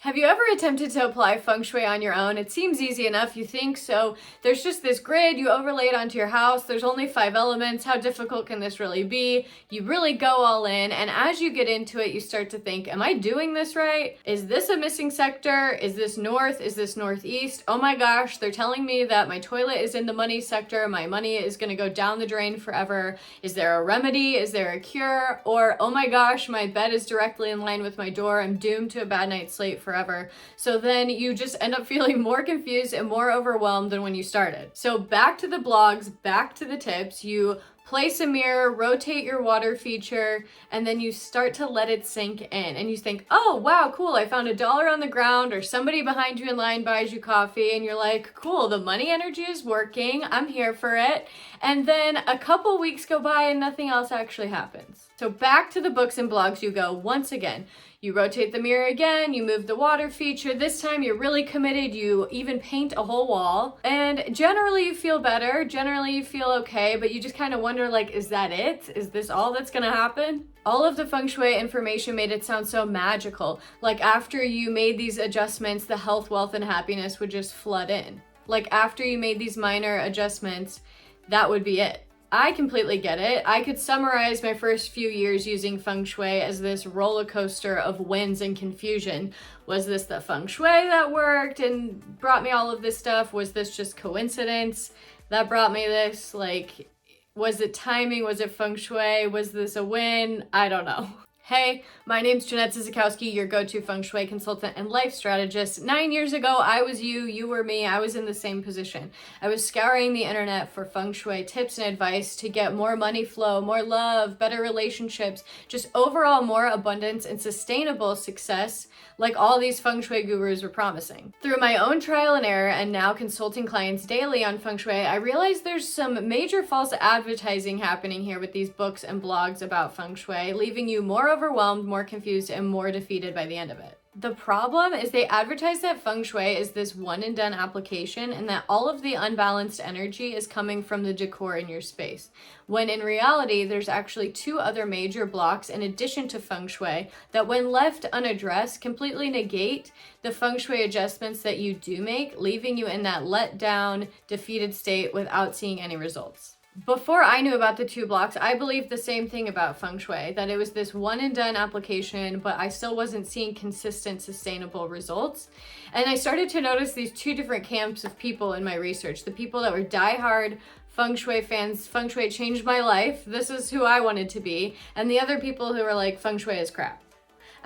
Have you ever attempted to apply Feng Shui on your own? It seems easy enough, you think, so there's just this grid, you overlay it onto your house, there's only 5 elements, how difficult can this really be? You really go all in, and as you get into it, you start to think, am I doing this right? Is this a missing sector? Is this north? Is this northeast? Oh my gosh, they're telling me that my toilet is in the money sector, my money is gonna go down the drain forever. Is there a remedy? Is there a cure? Or, oh my gosh, my bed is directly in line with my door, I'm doomed to a bad night's sleep forever. So then you just end up feeling more confused and more overwhelmed than when you started. So back to the blogs, back to the tips, you place a mirror, rotate your water feature, and then you start to let it sink in. And you think, oh, wow, cool, I found $1 on the ground, or somebody behind you in line buys you coffee, and you're like, cool, the money energy is working, I'm here for it. And then a couple weeks go by and nothing else actually happens. So back to the books and blogs you go once again. You rotate the mirror again, you move the water feature. This time you're really committed, you even paint a whole wall. And generally you feel better, generally you feel okay, but you just kind of wonder, like, is that it? Is this all that's gonna happen? All of the Feng Shui information made it sound so magical. Like after you made these adjustments, the health, wealth, and happiness would just flood in. Like after you made these minor adjustments, that would be it. I completely get it. I could summarize my first few years using Feng Shui as this roller coaster of wins and confusion. Was this the Feng Shui that worked and brought me all of this stuff? Was this just coincidence that brought me this? Like, was it timing? Was it Feng Shui? Was this a win? I don't know. Hey, my name's Jeanette Zizikowski, your go-to Feng Shui consultant and life strategist. 9 years ago, I was you were me, I was in the same position. I was scouring the internet for Feng Shui tips and advice to get more money flow, more love, better relationships, just overall more abundance and sustainable success, like all these Feng Shui gurus were promising. Through my own trial and error and now consulting clients daily on Feng Shui, I realized there's some major false advertising happening here with these books and blogs about Feng Shui, leaving you more overwhelmed, more confused, and more defeated by the end of it. The problem is they advertise that Feng Shui is this one and done application and that all of the unbalanced energy is coming from the decor in your space, when in reality there's actually 2 other major blocks in addition to Feng Shui that when left unaddressed completely negate the Feng Shui adjustments that you do make, leaving you in that let down, defeated state without seeing any results. Before I knew about the 2 blocks, I believed the same thing about Feng Shui, that it was this one and done application, but I still wasn't seeing consistent, sustainable results. And I started to notice these 2 different camps of people in my research. The people that were diehard Feng Shui fans, Feng Shui changed my life, this is who I wanted to be, and the other people who were like, Feng Shui is crap.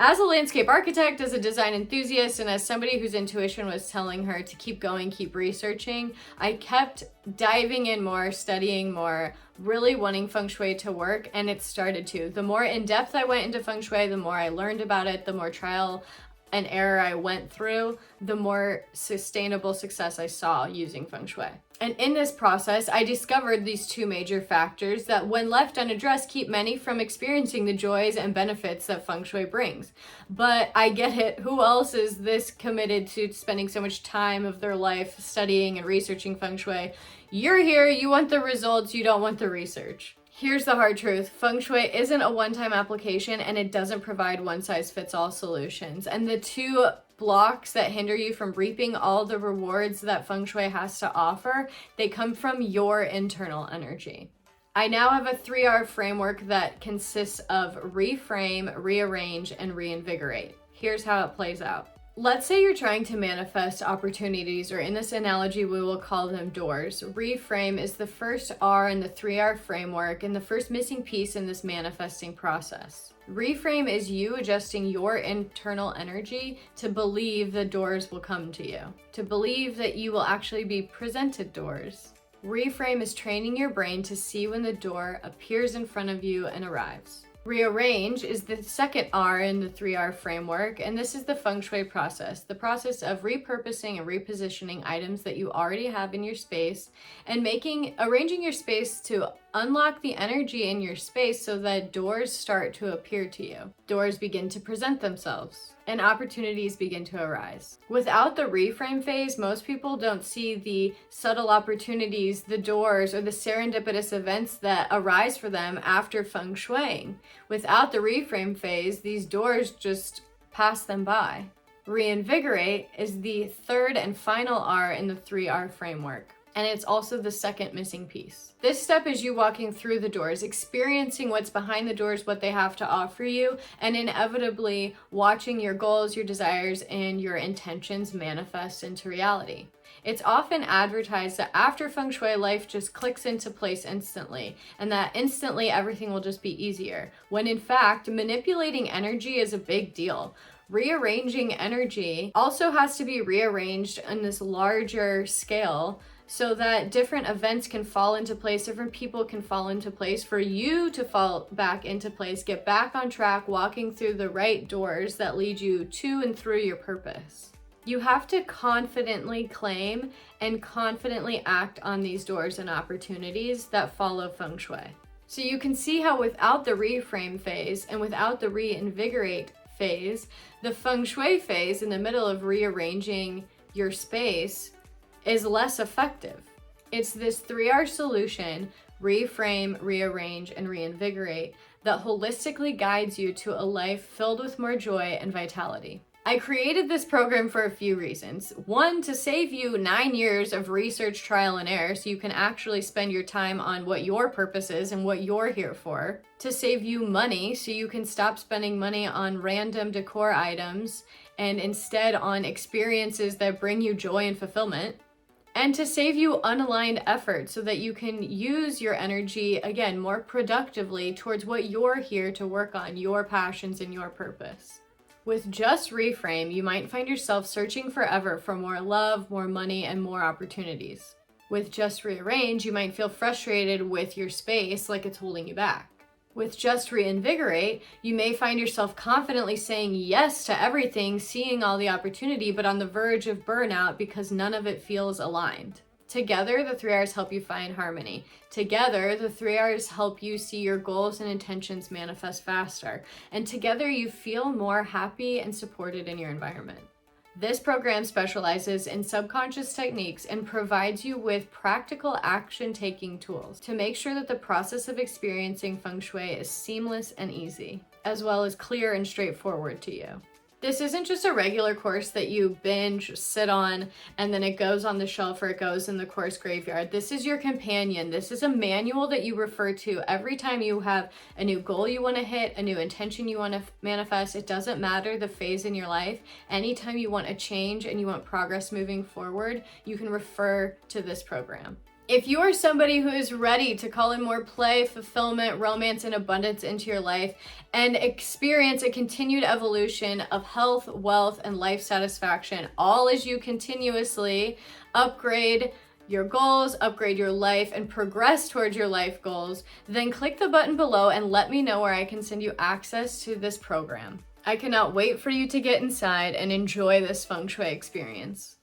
As a landscape architect, as a design enthusiast, and as somebody whose intuition was telling her to keep going, keep researching, I kept diving in more, studying more, really wanting Feng Shui to work, and it started to. The more in depth I went into Feng Shui, the more I learned about it, the more trial and error I went through, the more sustainable success I saw using Feng Shui. And in this process, I discovered these 2 major factors that, when left unaddressed, keep many from experiencing the joys and benefits that Feng Shui brings. But I get it. Who else is this committed to spending so much time of their life studying and researching Feng Shui? You're here, you want the results, you don't want the research. Here's the hard truth. Feng Shui isn't a one-time application and it doesn't provide one-size-fits-all solutions. And the 2 blocks that hinder you from reaping all the rewards that Feng Shui has to offer, they come from your internal energy. I now have a 3R framework that consists of reframe, rearrange, and reinvigorate. Here's how it plays out. Let's say you're trying to manifest opportunities, or in this analogy, we will call them doors. Reframe is the first R in the 3R framework and the first missing piece in this manifesting process. Reframe is you adjusting your internal energy to believe the doors will come to you, to believe that you will actually be presented doors. Reframe is training your brain to see when the door appears in front of you and arrives. Rearrange is the second R in the 3R framework, and this is the Feng Shui process, the process of repurposing and repositioning items that you already have in your space and arranging your space to unlock the energy in your space so that doors start to appear to you. Doors begin to present themselves and opportunities begin to arise. Without the reframe phase, most people don't see the subtle opportunities, the doors, or the serendipitous events that arise for them after Feng Shuiing. Without the reframe phase, these doors just pass them by. Reinvigorate is the third and final R in the 3R framework, and it's also the second missing piece. This step is you walking through the doors, experiencing what's behind the doors, what they have to offer you, and inevitably watching your goals, your desires, and your intentions manifest into reality. It's often advertised that after Feng Shui, life just clicks into place instantly, and that instantly everything will just be easier, when in fact, manipulating energy is a big deal. Rearranging energy also has to be rearranged on this larger scale so that different events can fall into place, different people can fall into place for you to fall back into place, get back on track, walking through the right doors that lead you to and through your purpose. You have to confidently claim and confidently act on these doors and opportunities that follow Feng Shui. So you can see how without the reframe phase and without the reinvigorate phase, the Feng Shui phase in the middle of rearranging your space is less effective. It's this 3R solution, reframe, rearrange, and reinvigorate, that holistically guides you to a life filled with more joy and vitality. I created this program for a few reasons. One, to save you 9 years of research, trial, and error so you can actually spend your time on what your purpose is and what you're here for. To save you money so you can stop spending money on random decor items and instead on experiences that bring you joy and fulfillment. And to save you unaligned effort so that you can use your energy, again, more productively towards what you're here to work on, your passions and your purpose. With just Reframe, you might find yourself searching forever for more love, more money, and more opportunities. With just Rearrange, you might feel frustrated with your space, like it's holding you back. With just Reinvigorate, you may find yourself confidently saying yes to everything, seeing all the opportunity, but on the verge of burnout because none of it feels aligned. Together, the 3Rs help you find harmony. Together, the 3Rs help you see your goals and intentions manifest faster. And together, you feel more happy and supported in your environment. This program specializes in subconscious techniques and provides you with practical action-taking tools to make sure that the process of experiencing Feng Shui is seamless and easy, as well as clear and straightforward to you. This isn't just a regular course that you binge, sit on, and then it goes on the shelf or it goes in the course graveyard. This is your companion. This is a manual that you refer to every time you have a new goal you want to hit, a new intention you want to manifest. It doesn't matter the phase in your life. Anytime you want a change and you want progress moving forward, you can refer to this program. If you are somebody who is ready to call in more play, fulfillment, romance, and abundance into your life and experience a continued evolution of health, wealth, and life satisfaction, all as you continuously upgrade your goals, upgrade your life, and progress towards your life goals, then click the button below and let me know where I can send you access to this program. I cannot wait for you to get inside and enjoy this Feng Shui experience.